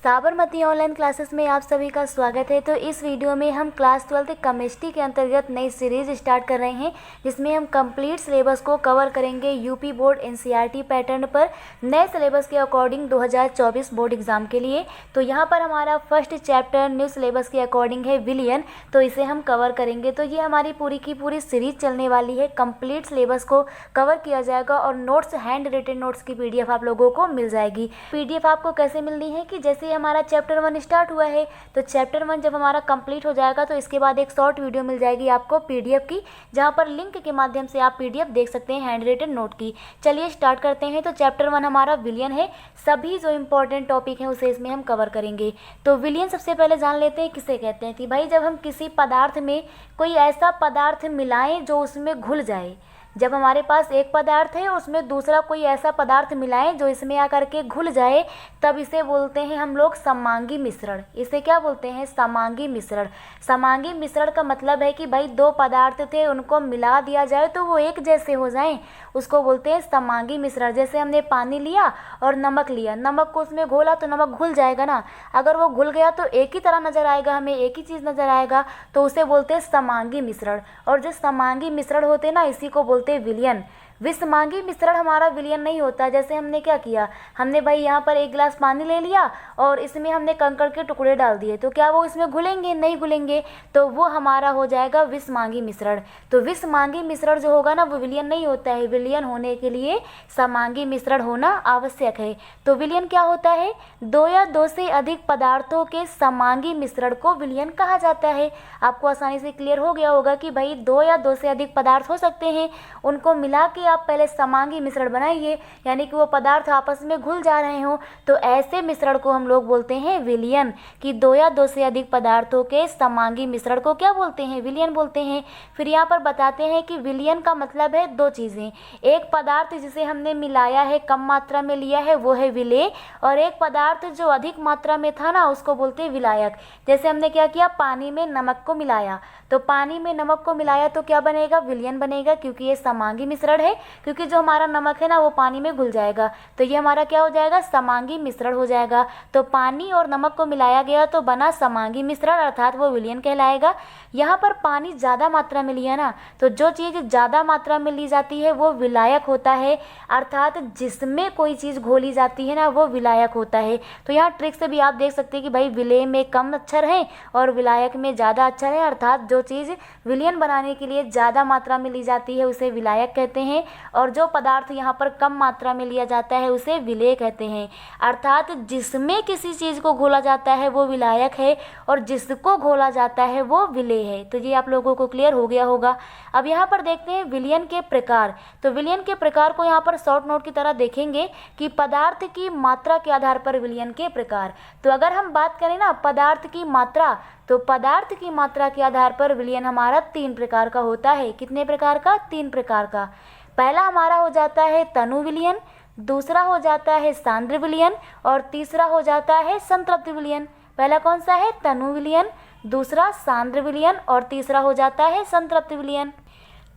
Sabarmati online classes में आप सभी का स्वागत है। तो इस वीडियो में हम क्लास 12 केमिस्ट्री के अंतर्गत नई सीरीज स्टार्ट कर रहे हैं, जिसमें हम कंप्लीट सिलेबस को कवर करेंगे यूपी बोर्ड एनसीईआरटी पैटर्न पर नए सिलेबस के अकॉर्डिंग 2024 बोर्ड एग्जाम के लिए। तो यहाँ पर हमारा फर्स्ट चैप्टर न्यू सिलेबस के अकॉर्डिंग है विलियन, तो इसे हम कवर करेंगे। तो ये हमारी पूरी की पूरी सीरीज चलने वाली है, कंप्लीट सिलेबस को कवर किया जाएगा और नोट्स, हैंड रिटन नोट्स की पीडीएफ आप लोगों को मिल जाएगी। पीडीएफ आपको कैसे मिलनी है कि जैसे हमारा चैप्टर 1 स्टार्ट हुआ है, तो चैप्टर 1 जब हमारा कंप्लीट हो जाएगा तो इसके बाद एक शॉर्ट वीडियो मिल जाएगी आपको पीडीएफ की, जहां पर लिंक के माध्यम से आप पीडीएफ देख सकते हैं हैंड रिटन नोट की। चलिए स्टार्ट करते हैं। तो चैप्टर 1 हमारा विलियन है, सभी जो इंपॉर्टेंट टॉपिक हैं उसे इसमें हम कवर करेंगे। तो विलियन सबसे पहले जान लेते हैं किसे कहते हैं। कि भाई जब हम किसी पदार्थ में कोई ऐसा पदार्थ मिलाएं जो उसमें घुल जाए, जब हमारे पास एक पदार्थ है और उसमें दूसरा कोई ऐसा पदार्थ मिलाएं जो इसमें आकर के घुल जाए, तब इसे बोलते हैं हम लोग समांगी मिश्रण। इसे क्या बोलते हैं? समांगी मिश्रण। समांगी मिश्रण का मतलब है कि भाई दो पदार्थ थे, उनको मिला दिया जाए तो वो एक जैसे हो जाएं, उसको बोलते हैं समांगी मिश्रण। जैसे हमने पानी लिया और नमक लिया, नमक को उसमें घोला तो नमक घुल जाएगा ना। अगर वो घुल गया तो एक ही तरह नजर आएगा, हमें एक ही चीज़ नजर आएगा, तो उसे बोलते हैं समांगी मिश्रण। और जो समांगी मिश्रण होते हैं ना, इसी को बोलते हैं विलियन। विसमांगी मिश्रण हमारा विलियन नहीं होता। जैसे हमने क्या किया, हमने भाई यहाँ पर एक गिलास पानी ले लिया और इसमें हमने कंकड़ के टुकड़े डाल दिए, तो क्या वो इसमें घुलेंगे? नहीं घुलेंगे, तो वो हमारा हो जाएगा विसमांगी मिश्रण। तो विसमांगी मिश्रण जो होगा ना, वो विलियन नहीं होता है। विलियन होने के लिए समांगी मिश्रण होना आवश्यक है। तो विलियन क्या होता है? दो या दो से अधिक पदार्थों के समांगी मिश्रण को विलियन कहा जाता है। आपको आसानी से क्लियर हो गया होगा कि भाई दो या दो से अधिक पदार्थ हो सकते हैं, उनको मिला के आप पहले समांगी मिश्रण बनाइए, यानी कि वो पदार्थ आपस में घुल जा रहे हो, तो ऐसे मिश्रण को हम लोग बोलते हैं विलियन। कि दो या दो से अधिक पदार्थों के समांगी मिश्रण को क्या बोलते हैं? विलियन बोलते हैं। फिर यहाँ पर बताते हैं कि विलियन का मतलब है दो चीज़ें। एक पदार्थ जिसे हमने मिलाया है, कम मात्रा में लिया है, वो है विलेय, और एक पदार्थ जो अधिक मात्रा में था ना, उसको बोलते हैं विलायक। जैसे हमने क्या किया, पानी में नमक को मिलाया, तो पानी में नमक को मिलाया तो क्या बनेगा? विलियन बनेगा, क्योंकि ये समांगी मिश्रण है। क्योंकि जो हमारा नमक है ना, वो पानी में घुल जाएगा, तो ये हमारा क्या हो जाएगा? समांगी मिश्रण हो जाएगा। तो पानी और नमक को मिलाया गया तो बना समांगी मिश्रण, अर्थात वो विलियन कहलाएगा। यहाँ पर पानी ज़्यादा मात्रा में लिया ना, तो जो चीज़ ज़्यादा मात्रा में ली जाती है वो विलायक होता है, अर्थात जिसमें कोई चीज़ घोली जाती है ना, वो विलायक होता है। तो यहाँ ट्रिक से भी आप देख सकते हैं कि भाई विलेय में कम अक्षर हैं और विलायक में ज़्यादा अक्षर हैं, अर्थात जो चीज़ विलियन बनाने के लिए ज़्यादा मात्रा में ली जाती है उसे विलायक कहते हैं, और जो पदार्थ यहाँ पर कम मात्रा में लिया जाता है उसे विलेय कहते हैं। अर्थात जिसमें किसी चीज़ को घोला जाता है वो विलायक है और जिसको घोला जाता है वो विलेय है। तो ये आप लोगों को क्लियर हो गया होगा। अब यहाँ पर देखते हैं विलियन के प्रकार। तो विलियन के प्रकार को यहाँ पर शॉर्ट नोट की तरह देखेंगे कि पदार्थ की मात्रा के आधार पर विलियन के प्रकार। तो अगर हम बात करें ना पदार्थ की मात्रा, तो पदार्थ की मात्रा के आधार पर विलियन हमारा 3 प्रकार का होता है। कितने प्रकार का? 3 प्रकार का। पहला हमारा हो जाता है तनु विलियन, दूसरा हो जाता है सांद्र विलियन, और तीसरा हो जाता है संतृप्त विलियन। पहला कौन सा है? तनु विलियन, दूसरा सांद्र विलियन, और तीसरा हो जाता है संतृप्त विलियन।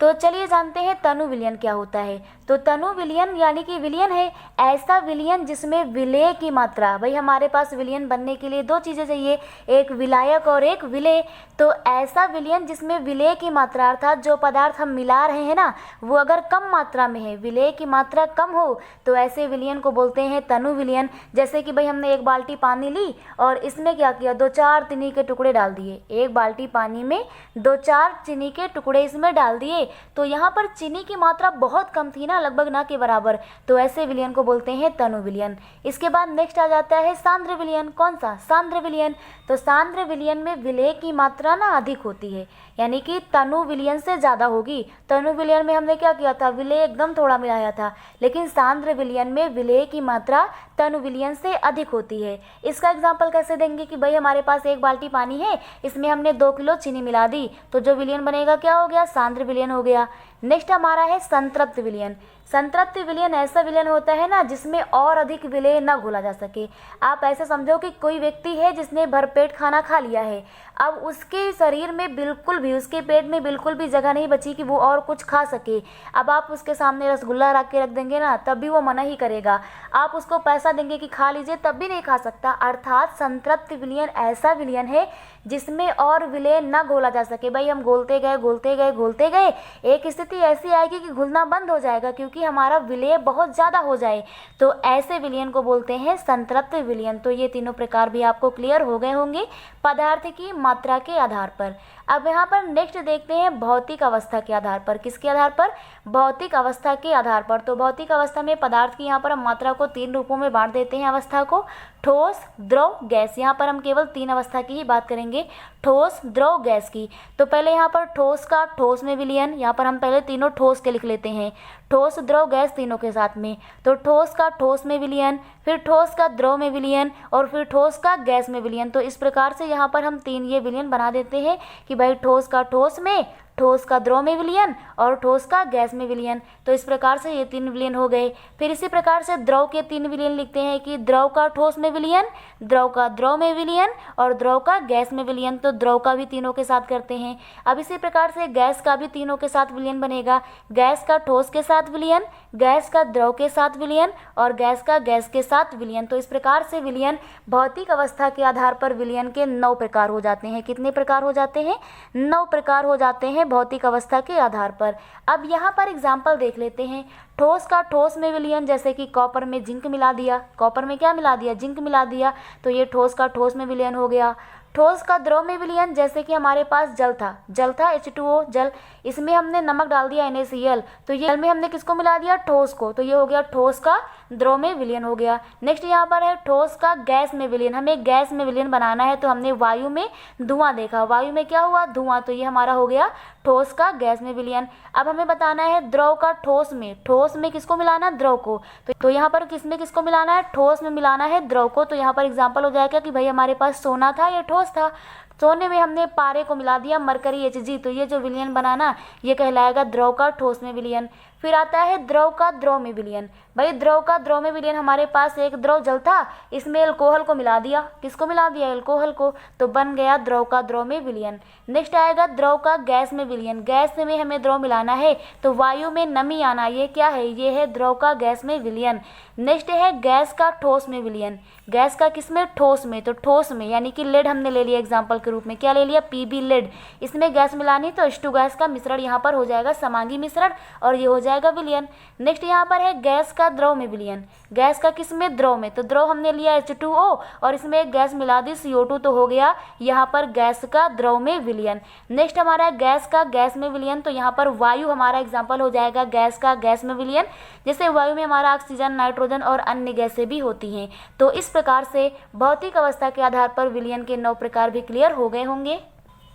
तो चलिए जानते हैं तनु विलियन क्या होता है। तो तनु विलियन यानी कि विलियन है ऐसा विलियन जिसमें विलेय की मात्रा, भाई हमारे पास विलियन बनने के लिए दो चीज़ें चाहिए, एक विलायक और एक विलेय। तो ऐसा विलियन जिसमें विलेय की मात्रा, अर्थात जो पदार्थ हम मिला रहे हैं ना, वो अगर कम मात्रा में है, विलेय की मात्रा कम हो, तो ऐसे विलियन को बोलते हैं तनु विलियन। जैसे कि भाई हमने एक बाल्टी पानी ली और इसमें क्या किया, 2-4 चीनी के टुकड़े डाल दिए। एक बाल्टी पानी में 2-4 चीनी के टुकड़े इसमें डाल दिए, तो यहाँ पर चीनी की मात्रा बहुत कम थी ना, लगभग ना के बराबर, तो ऐसे विलियन को बोलते हैं तनु विलियन। इसके बाद नेक्स्ट आ जाता है सांद्र विलियन। कौन सा? सांद्र विलियन। तो सांद्र विलियन में विलेय की मात्रा ना अधिक होती है, यानी कि तनु विलियन से ज़्यादा होगी। तनु विलियन में हमने क्या किया था, विलेय एकदम थोड़ा मिलाया था, लेकिन सांद्र विलियन में विलेय की मात्रा तनु विलियन से अधिक होती है। इसका एग्जाम्पल कैसे देंगे कि भाई हमारे पास एक बाल्टी पानी है, इसमें हमने 2 किलो चीनी मिला दी, तो जो विलियन बनेगा क्या हो गया? सांद्र विलियन हो गया। नेक्स्ट हमारा है संतृप्त विलियन। संतृप्ति विलयन ऐसा विलयन होता है ना जिसमें और अधिक विलेय न घोला जा सके। आप ऐसे समझो कि कोई व्यक्ति है जिसने भरपेट खाना खा लिया है, अब उसके शरीर में बिल्कुल भी, उसके पेट में बिल्कुल भी जगह नहीं बची कि वो और कुछ खा सके। अब आप उसके सामने रसगुल्ला रख के रख देंगे ना, तब भी वो मना ही करेगा। आप उसको पैसा देंगे कि खा लीजिए, तब भी नहीं खा सकता। अर्थात संतृप्ति विलयन ऐसा विलयन है जिसमें और विलेय न घोला जा सके। भाई हम घोलते गए घोलते गए घोलते गए, एक स्थिति ऐसी आएगी कि घुलना बंद हो जाएगा क्योंकि हमारा विलेय बहुत ज़्यादा हो जाए, तो ऐसे विलयन को बोलते हैं संतृप्ति विलयन। तो ये तीनों प्रकार भी आपको क्लियर हो गए होंगे पदार्थ की मात्रा के आधार पर। अब यहाँ पर नेक्स्ट देखते हैं भौतिक अवस्था के आधार पर। किसके आधार पर? भौतिक अवस्था के आधार पर। तो भौतिक अवस्था में पदार्थ की यहाँ पर हम मात्रा को 3 रूपों में बांट देते हैं अवस्था को, ठोस, द्रव, गैस। यहाँ पर हम केवल 3 अवस्था की ही बात करेंगे, ठोस, द्रव, गैस की। तो पहले यहाँ पर ठोस का ठोस में विलयन, यहाँ पर हम पहले तीनों ठोस के लिख लेते हैं, ठोस, द्रव, गैस तीनों के साथ में। तो ठोस का ठोस में विलयन, फिर ठोस का द्रव में विलयन और फिर ठोस का गैस में विलयन। तो इस प्रकार से यहाँ पर हम 3 ये विलयन बना देते हैं कि भाई ठोस का ठोस में, ठोस का द्रव में विलयन और ठोस का गैस में विलयन। तो इस प्रकार से ये 3 विलयन हो गए। फिर इसी प्रकार से द्रव के 3 विलयन लिखते हैं कि द्रव का ठोस में विलयन, द्रव का द्रव में विलयन और द्रव का गैस में विलयन। तो द्रव का भी तीनों के साथ करते हैं। अब इसी प्रकार से गैस का भी तीनों के साथ विलयन बनेगा, गैस का ठोस के साथ विलयन, गैस का द्रव के साथ विलयन और गैस का गैस के साथ विलयन। तो इस प्रकार से विलयन भौतिक अवस्था के आधार पर विलयन के 9 प्रकार हो जाते हैं। कितने प्रकार हो जाते हैं? 9 प्रकार हो जाते हैं भौतिक अवस्था के आधार पर। अब यहाँ पर एग्जाम्पल देख लेते हैं। ठोस का ठोस में विलयन, जैसे कि कॉपर में जिंक मिला दिया, कॉपर में क्या मिला दिया? जिंक मिला दिया, तो ये ठोस का ठोस में विलयन हो गया। ठोस का द्रव में विलयन, जैसे कि हमारे पास जल था H2O जल, इसमें हमने नमक डाल दिया NaCl, तो ये जल में हमने किसको मिला दिया? ठोस को, तो ये हो गया ठोस का द्रव में विलयन हो गया। नेक्स्ट यहाँ पर है ठोस का गैस में विलयन। हमें गैस में विलयन बनाना है, तो हमने वायु में धुआं देखा, वायु में क्या हुआ? धुआं, तो ये हमारा हो गया ठोस का गैस में विलयन। अब हमें बताना है द्रव का ठोस में किसको मिलाना? द्रव को। तो यहाँ पर किसमें किसको मिलाना है? ठोस में मिलाना है द्रव को। तो यहाँ पर एग्जाम्पल हो जाएगा कि भाई हमारे पास सोना था, ये ठोस था, सोने में हमने पारे को मिला दिया मरकरी Hg, तो ये जो विलयन बनाना ये कहलाएगा द्रव का ठोस में विलयन। फिर आता है द्रव का द्रव में विलयन। भाई द्रव का द्रव में विलयन, हमारे पास एक द्रव जल था, इसमें अल्कोहल को मिला दिया, किसको मिला दिया? अल्कोहल को, तो बन गया द्रव का द्रव में विलयन। नेक्स्ट आएगा द्रव का गैस में विलयन। गैस में हमें द्रव मिलाना है, तो वायु में नमी आना, ये क्या है? ये है द्रव का गैस में विलयन। नेक्स्ट है गैस का ठोस में विलयन। गैस का किस में? ठोस में। तो ठोस में यानी कि लेड हमने ले लिया एग्जाम्पल के रूप में, क्या ले लिया? Pb lead. इसमें गैस मिलानी, तो H2 गैस का मिश्रण यहाँ पर हो जाएगा समांगी मिश्रण और ये हो जाएगा विलयन। नेक्स्ट यहाँ पर है गैस का द्रव में विलयन। गैस का किस में? द्रव में। तो द्रव हमने लिया H2O और इसमें एक गैस मिला दी CO2, तो हो गया यहाँ पर गैस का द्रव में विलयन। नेक्स्ट हमारा है गैस का गैस में विलयन। तो यहाँ पर वायु हमारा एग्जाम्पल हो जाएगा गैस का गैस में विलयन। जैसे वायु में हमारा ऑक्सीजन, नाइट्रोजन और अन्य गैसें भी होती हैं। तो इस प्रकार से भौतिक अवस्था के आधार पर विलयन के 9 प्रकार भी क्लियर हो गए होंगे।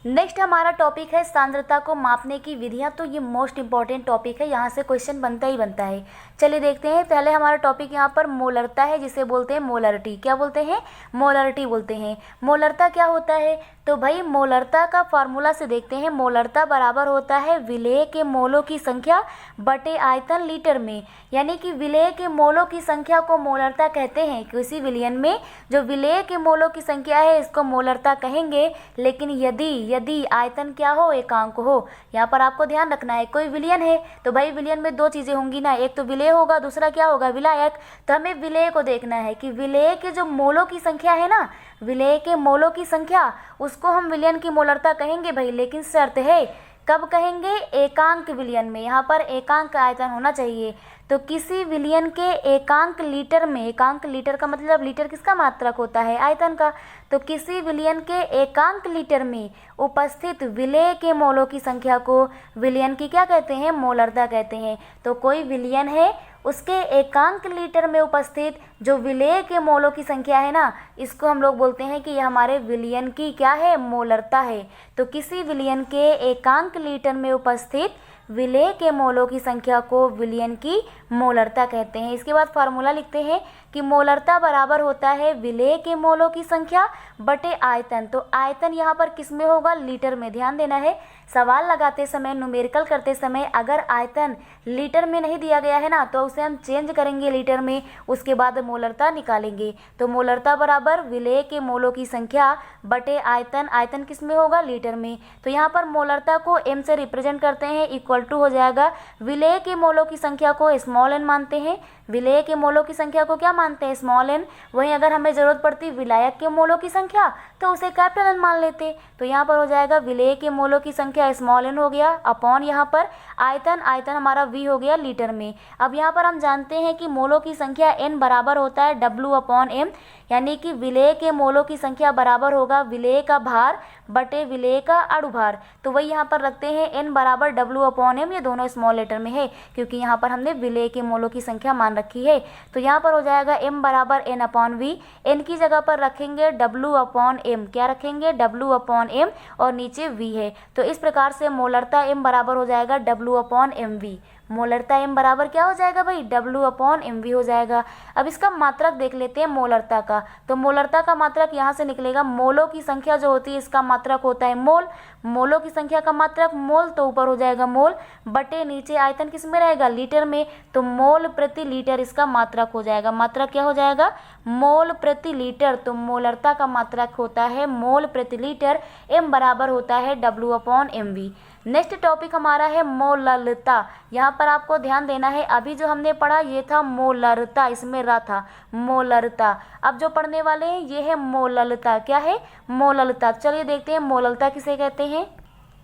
नेक्स्ट हमारा टॉपिक है सांद्रता को मापने की विधियां। तो ये मोस्ट इंपॉर्टेंट टॉपिक है, यहाँ से क्वेश्चन बनता ही बनता है। चलिए देखते हैं। पहले हमारा टॉपिक यहाँ पर मोलरता है, जिसे बोलते हैं मोलरिटी। क्या बोलते हैं? मोलरिटी बोलते हैं। मोलरता क्या होता है? तो भाई मोलरता का फार्मूला से देखते हैं। मोलरता बराबर होता है विलेय के मोलों की संख्या बटे आयतन लीटर में, यानी कि विलेय के मोलों की संख्या को मोलरता कहते हैं। किसी विलयन में जो विलेय के मोलों की संख्या है इसको मोलरता कहेंगे। लेकिन यदि आयतन क्या हो? एकांक हो। यहाँ पर आपको ध्यान रखना है, कोई विलयन है तो भाई विलयन में 2 चीज़ें होंगी ना, एक तो विलेय होगा, दूसरा क्या होगा? विलायक। तो हमें विलेय को देखना है कि विलेय के जो मोलों की संख्या है ना, विलेय के मोलों की संख्या, उसको हम विलयन की मोलरता कहेंगे भाई। लेकिन शर्त है, कब कहेंगे? एकांक विलयन में। यहाँ पर एकांक आयतन होना चाहिए। तो किसी विलयन के एकांक लीटर में, एकांक लीटर का मतलब लीटर किसका मात्रक होता है? आयतन का। तो किसी विलयन के एकांक लीटर में उपस्थित विलेय के मोलों की संख्या को विलयन की क्या कहते हैं? मोलरता कहते हैं। तो कोई विलयन है, उसके एकांक लीटर में उपस्थित जो विलेय के मोलों की संख्या है ना, इसको हम लोग बोलते हैं कि यह हमारे विलयन की क्या है? मोलरता है। तो किसी विलयन के एकांक लीटर में उपस्थित विलेय के मोलों की संख्या को विलयन की मोलरता कहते हैं। इसके बाद फार्मूला लिखते हैं कि मोलरता बराबर होता है विलेय के मोलों की संख्या बटे आयतन। तो आयतन यहाँ पर किस में होगा, लीटर में। ध्यान देना है, सवाल लगाते समय, न्यूमेरिकल करते समय अगर आयतन लीटर में नहीं दिया गया है ना, तो उसे हम चेंज करेंगे लीटर में, उसके बाद मोलरता निकालेंगे। तो मोलरता बराबर विलेय के मोलों की संख्या बटे आयतन, आयतन किस में होगा, लीटर में। तो यहाँ पर मोलरता को m से रिप्रेजेंट करते हैं, इक्वल टू हो जाएगा विलेय के मोलों की संख्या को स्मॉल n मानते हैं, विलेय के मोलों की संख्या को क्या मानते हैं, स्मॉल n। वहीं अगर हमें जरूरत पड़ती विलायक के मोलों की संख्या तो उसे कैपिटल N मान लेते। तो यहाँ पर हो जाएगा विलेय के मोलों की संख्या स्मॉल n हो गया अपॉन यहाँ पर आयतन, आयतन हमारा v हो गया लीटर में। अब यहाँ पर हम जानते हैं कि मोलों की संख्या n बराबर होता है W अपॉन m, यानी कि विलेय के मोलों की संख्या बराबर होगा विलेय का भार बटे विलेय का अणुभार। तो वही यहाँ पर रखते हैं n बराबर W अपॉन m, ये दोनों स्मॉल लेटर में है क्योंकि यहाँ पर हमने विलेय के मोलों की संख्या मान रखी है। तो यहाँ पर हो जाएगा m बराबर n अपॉन v, n की जगह पर रखेंगे W अपॉन m, क्या रखेंगे, W अपॉन m, और नीचे v है। तो इस प्रकार से मोलरता m बराबर हो जाएगा W अपॉन mv। मोलरता m बराबर क्या हो जाएगा भाई, W अपॉन mv हो जाएगा। अब इसका मात्रक देख लेते हैं मोलरता का। तो मोलरता का मात्रक यहाँ से निकलेगा, मोलों की संख्या जो होती है इसका मात्रक होता है मोल, मोलों की संख्या का मात्रक मोल, तो ऊपर हो जाएगा मोल बटे नीचे आयतन किस में रहेगा, लीटर में। तो मोल प्रति लीटर इसका मात्रक हो जाएगा, मात्रक क्या हो जाएगा, मोल प्रति लीटर। तो मोलरता का मात्रक होता है मोल प्रति लीटर, m बराबर होता है W upon mv। Next topic हमारा है मोललता। यहाँ पर आपको ध्यान देना है, अभी जो हमने पढ़ा ये था मोलरता, इसमें र था, मोलरता। अब जो पढ़ने वाले हैं ये है मोललता। क्या है, मोललता। चलिए देखते हैं मोललता किसे कहते हैं।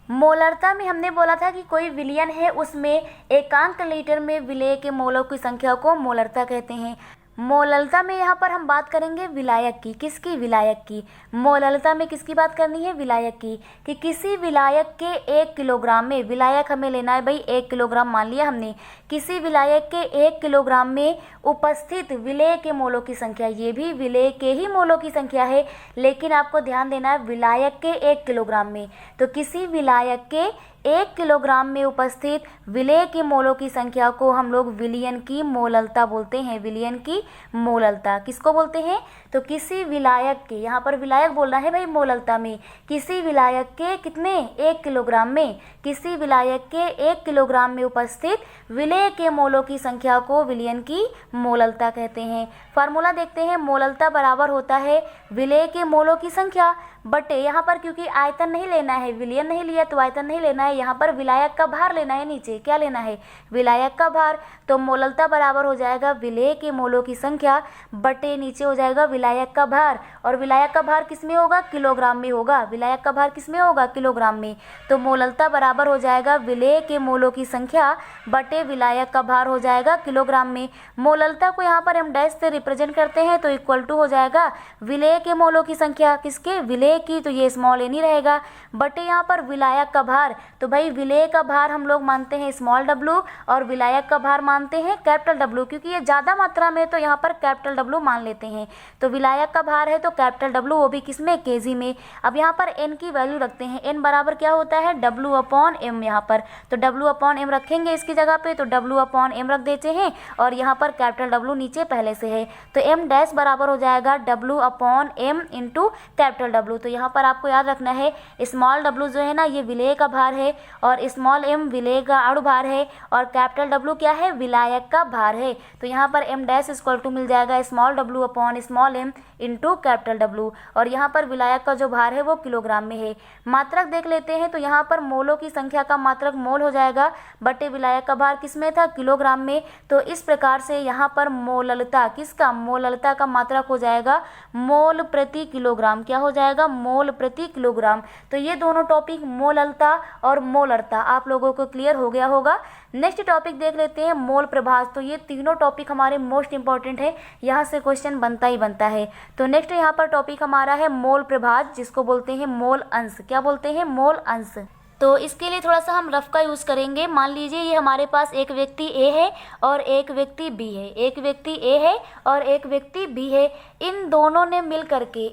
मोलरता में हमने बोला था कि कोई विलयन है उसमें एकांक लीटर में विलेय के मोलों की संख्या को मोलरता कहते हैं। मोललता में यहाँ पर हम बात करेंगे विलायक की, किसकी, विलायक की। मोललता में किसकी बात करनी है, विलायक की, कि किसी विलायक के 1 किलोग्राम में, विलायक हमें लेना है भाई 1 किलोग्राम मान लिया हमने, किसी विलायक के 1 किलोग्राम में उपस्थित विलेय के मोलों की संख्या, ये भी विलेय के ही मोलों की संख्या है, लेकिन आपको ध्यान देना है विलायक के 1 किलोग्राम में। तो किसी विलायक के 1 किलोग्राम में उपस्थित विलेय के मोलों की संख्या को हम लोग विलयन की मोललता बोलते हैं, विलयन की मोललता। किसको बोलते हैं, तो किसी विलायक के, यहाँ पर विलायक बोलना है भाई मोललता में, किसी विलायक के कितने, 1 किलोग्राम में, किसी विलायक के 1 किलोग्राम में उपस्थित विलेय के मोलों की संख्या को विलयन की मोललता कहते हैं। फार्मूला देखते हैं, मोललता बराबर होता है विलेय के मोलों की संख्या बटे, यहाँ पर क्योंकि आयतन नहीं लेना है, विलयन नहीं लिया तो आयतन नहीं लेना है, यहाँ पर विलायक का भार लेना है, नीचे क्या लेना है, विलायक का भार। तो मोललता बराबर हो जाएगा विलेय के मोलों की संख्या बटे नीचे हो जाएगा विलायक का भार, और विलायक का भार किस में होगा, किलोग्राम में होगा, विलायक का भार किस में होगा, किलोग्राम में। तो मोललता बराबर हो जाएगा विलेय के मोलों की संख्या बटे विलायक का भार हो जाएगा किलोग्राम में। मोललता को यहाँ पर हम डैश से रिप्रेजेंट करते हैं, तो इक्वल टू हो जाएगा विलेय के मोलों की संख्या, किसके, विलेय की, तो ये स्मॉल n ही रहेगा, बटे यहाँ पर विलायक का भार। तो भाई विलेय का भार हम लोग मानते हैं स्मॉल w और विलायक का भार मानते हैं कैपिटल W, क्योंकि ये ज़्यादा मात्रा में तो यहाँ पर कैपिटल W मान लेते हैं। तो विलायक का भार है तो कैपिटल W, वो भी किस में, केजी में। अब यहाँ पर n की वैल्यू रखते हैं, n बराबर क्या होता है, W अपॉन m, यहाँ पर तो W अपॉन m रखेंगे इसकी जगह पे, तो W अपॉन m रख देते हैं, और यहाँ पर कैपिटल W नीचे पहले से है, तो m डैश बराबर हो जाएगा W upon m into capital W। तो यहाँ पर आपको याद रखना है स्मॉल w जो है ना ये विलेय का भार है, और स्मॉल m विलेय का अणुभार है, और कैपिटल W क्या है, विलायक का भार है। तो यहाँ पर m डैश इक्वल टू मिल जाएगा small w upon small m into capital W, और यहाँ पर विलायक का जो भार है वो किलोग्राम में है। मात्रक देख लेते हैं, तो यहाँ पर मोलों की संख्या का मात्रक मोल हो जाएगा बटे विलायक का भार किस में था, किलोग्राम में। तो इस प्रकार से यहाँ पर मोललता, किसका, मोललता का मात्रक हो जाएगा मोल प्रति किलोग्राम, क्या हो जाएगा, मोल प्रति किलोग्राम। तो ये दोनों टॉपिक मोललता और मोलरता आप लोगों को क्लियर हो गया होगा। नेक्स्ट टॉपिक देख लेते हैं मोल प्रभाज। तो ये तीनों टॉपिक हमारे मोस्ट इंपॉर्टेंट है, यहाँ से क्वेश्चन बनता ही बनता है। तो नेक्स्ट यहाँ पर टॉपिक हमारा है मोल प्रभाज, जिसको बोलते हैं मोल अंश। क्या बोलते हैं, मोल अंश। तो इसके लिए थोड़ा सा हम रफ का यूज़ करेंगे। मान लीजिए ये हमारे पास एक व्यक्ति ए है और एक व्यक्ति बी है, एक व्यक्ति ए है और एक व्यक्ति बी है। इन दोनों ने मिल करके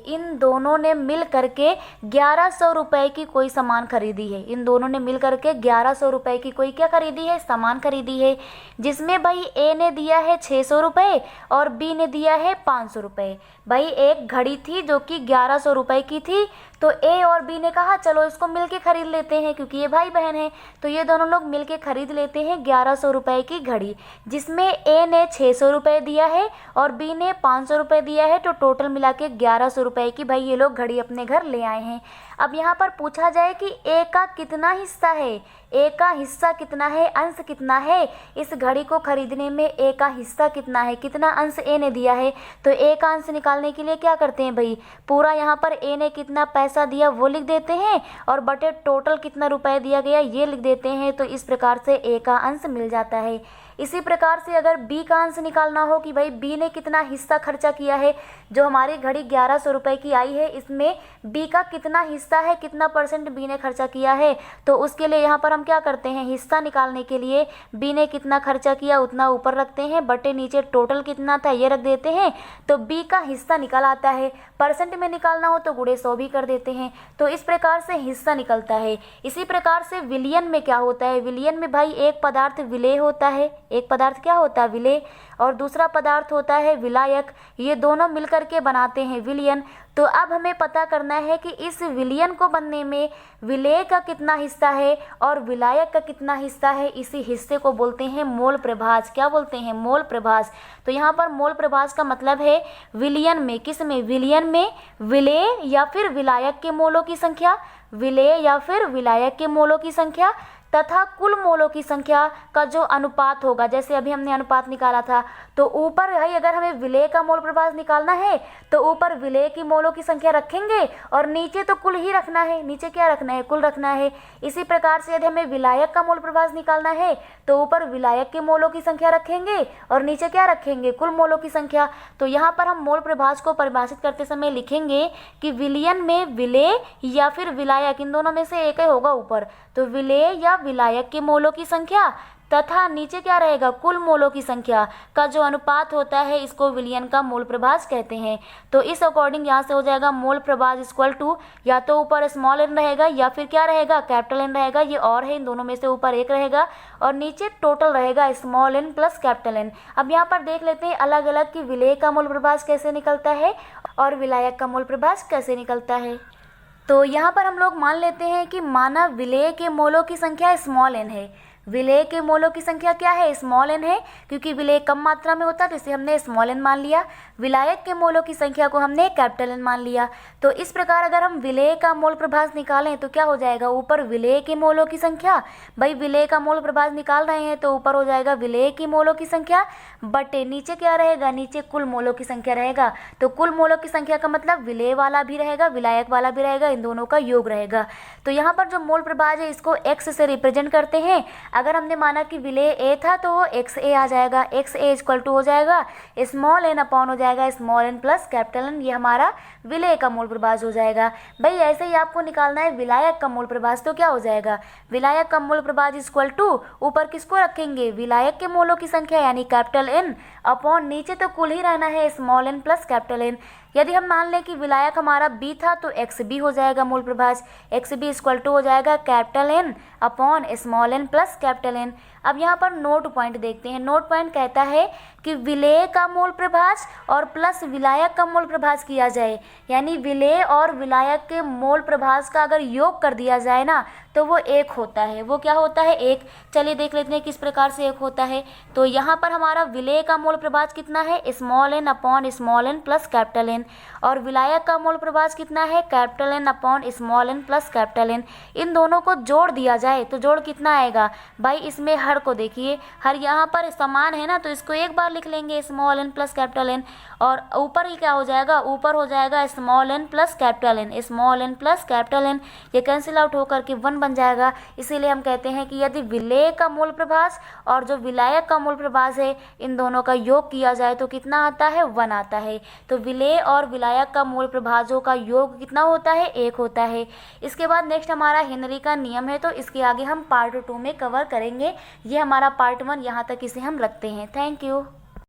1100 रुपये की कोई सामान खरीदी है। इन दोनों ने मिल करके 1100 रुपये की कोई क्या खरीदी है, सामान खरीदी है, जिसमें भाई ए ने दिया है 600 रुपये और बी ने दिया है 500 रुपये। भाई एक घड़ी थी जो कि 1100 रुपये की थी, तो ए और बी ने कहा चलो इसको मिलके खरीद लेते हैं, क्योंकि ये भाई बहन हैं। तो ये दोनों लोग मिलके खरीद लेते हैं 1100 रुपये की घड़ी, जिसमें ए ने 600 रुपये दिया है और बी ने 500 रुपये दिया है। तो टोटल मिला के 1100 रुपये की भाई ये लोग घड़ी अपने घर ले आए हैं। अब यहाँ पर पूछा जाए कि ए का कितना हिस्सा है, ए का हिस्सा कितना है, अंश कितना है, इस घड़ी को खरीदने में ए का हिस्सा कितना है, कितना अंश ए ने दिया है। तो ए का अंश निकालने के लिए क्या करते हैं भाई, पूरा यहाँ पर ए ने कितना पैसा दिया वो लिख देते हैं और बटे टोटल कितना रुपए दिया गया ये लिख देते हैं। तो इस प्रकार से ए का अंश मिल जाता है। इसी प्रकार से अगर बी का अंश निकालना हो कि भाई बी ने कितना हिस्सा खर्चा किया है, जो हमारी घड़ी 1100 रुपये की आई है, इसमें बी का कितना हिस्सा है, कितना परसेंट बी ने खर्चा किया है। तो उसके लिए यहाँ पर हम क्या करते हैं, हिस्सा निकालने के लिए बी ने कितना खर्चा किया उतना ऊपर रखते हैं, बटे नीचे टोटल कितना था ये रख देते हैं। तो बी का हिस्सा निकल आता है। परसेंट में निकालना हो तो गुणे 100 भी कर देते हैं। तो इस प्रकार से हिस्सा निकलता है। इसी प्रकार से विलयन में क्या होता है, विलयन में भाई एक पदार्थ विलेय होता है, एक पदार्थ क्या होता है, विलेय, और दूसरा पदार्थ होता है विलायक। ये दोनों मिलकर के बनाते हैं विलयन। तो अब हमें पता करना है कि इस विलयन को बनने में विलेय का कितना हिस्सा है और विलायक का कितना हिस्सा है। इसी हिस्से को बोलते हैं मोल प्रभाज। क्या बोलते हैं, मोल प्रभाज। तो यहाँ पर मोल प्रभाज का मतलब है विलयन में, किस में, विलयन में विलेय या फिर विलायक के मोलों की संख्या, विलेय या फिर विलायक के मोलों की संख्या तथा कुल मोलों की संख्या का जो अनुपात होगा। जैसे अभी हमने अनुपात निकाला था, तो ऊपर है अगर हमें विलेय का मोल प्रभाज निकालना है तो ऊपर विलेय की मोलों की संख्या रखेंगे और नीचे तो कुल ही रखना है, नीचे क्या रखना है, कुल रखना है। इसी प्रकार से यदि हमें विलायक का मोल प्रभाज निकालना है तो ऊपर विलायक के मोलों की संख्या रखेंगे और नीचे क्या रखेंगे, कुल मोलों की संख्या। तो यहाँ पर हम मोल प्रभाज को परिभाषित करते समय लिखेंगे कि विलयन में विलेय या फिर विलायक, इन दोनों में से एक ही होगा ऊपर, तो विलेय या विलायक के मोलों की संख्या तथा नीचे क्या रहेगा, कुल मोलों की संख्या का जो अनुपात होता है, इसको विलयन का मोल प्रभाज कहते हैं। तो इस अकॉर्डिंग यहाँ से हो जाएगा मोल प्रभाज इक्वल टू, या तो ऊपर स्मॉल एन रहेगा या फिर क्या रहेगा, कैपिटल एन रहेगा। ये और है, इन दोनों में से ऊपर एक रहेगा और नीचे टोटल रहेगा small N plus capital N. अब यहाँ पर देख लेते हैं अलग अलग कि विलेय का मोल प्रभाज कैसे निकलता है और विलायक का मोल प्रभाज कैसे निकलता है। तो यहाँ पर हम लोग मान लेते हैं कि माना विलेय के मोलों की संख्या स्मॉल एन है। विलेय के मोलों की संख्या क्या है, स्मॉल एन है, क्योंकि विलेय कम मात्रा में होता है तो इसे हमने स्मॉल एन मान लिया। विलायक के मोलों की संख्या को हमने कैपिटल एन मान लिया। तो इस प्रकार अगर हम विलेय का मोल प्रभाज निकालें तो क्या हो जाएगा, ऊपर विलेय के मोलों की संख्या, भाई विलेय का मोल प्रभाज निकाल रहे हैं तो ऊपर हो जाएगा विलेय की मोलों की संख्या, बटे नीचे क्या रहेगा, नीचे कुल मोलों की संख्या रहेगा। तो कुल मोलों की संख्या का मतलब विलेय वाला भी रहेगा, विलायक वाला भी रहेगा, इन दोनों का योग रहेगा। तो यहाँ पर जो मोल प्रभाज है इसको एक्स से रिप्रेजेंट करते हैं। अगर हमने माना कि विलेय ए था तो वो एक्स ए आ जाएगा, एक्स ए इक्वल टू हो जाएगा स्मॉल एन अपॉन हो जाएगा small N plus capital N. ये हमारा विलेय का मोल प्रभाज हो जाएगा। भाई ऐसे ही आपको निकालना है विलायक का मोल प्रभाज, तो क्या हो जाएगा, विलायक का मोल प्रभाज इक्वल टू ऊपर किसको रखेंगे, विलायक के मोलों की संख्या यानी कैपिटल एन अपॉन नीचे तो कुल ही रहना है small N plus capital N. यदि हम मान लें कि विलायक हमारा बी था तो एक्स बी हो जाएगा मोल प्रभाज, एक्स बी इक्वल टू हो जाएगा capital N upon small N plus capital N. अब यहाँ पर नोट पॉइंट देखते हैं। नोट पॉइंट कहता है कि विलेय का मोल प्रभाज और प्लस विलायक का मोल प्रभाज किया जाए, यानी विलेय और विलायक के मोल प्रभाज का अगर योग कर दिया जाए ना तो वो एक होता है। वो क्या होता है, एक। चलिए देख लेते हैं किस प्रकार से एक होता है। तो यहाँ पर हमारा विलेय का मोल प्रभाज कितना है, small N upon small N plus capital N, और विलायक का मोल प्रभाज कितना है, capital N upon small N plus capital N. इन दोनों को जोड़ दिया जाए तो जोड़ कितना आएगा, भाई इसमें हर को देखिए, हर यहाँ पर समान है ना तो इसको एक बार लिख लेंगे small N plus capital N, और ऊपर ही क्या हो जाएगा, ऊपर हो जाएगा small N plus capital N, small N plus capital N. ये कैंसिल आउट होकर के 1 बन जाएगा। इसीलिए हम कहते हैं कि यदि विलेय का मोल प्रभाज और जो विलायक का मोल प्रभाज है इन दोनों का योग किया जाए तो कितना आता है, 1 आता है। तो विलेय और विलायक का मूल प्रभाजों का योग कितना होता है, 1 होता है। इसके बाद नेक्स्ट हमारा हेनरी का नियम है, तो इसके आगे हम पार्ट 2 में कवर करेंगे। ये हमारा पार्ट 1 यहाँ तक इसे हम रखते हैं। Thank you.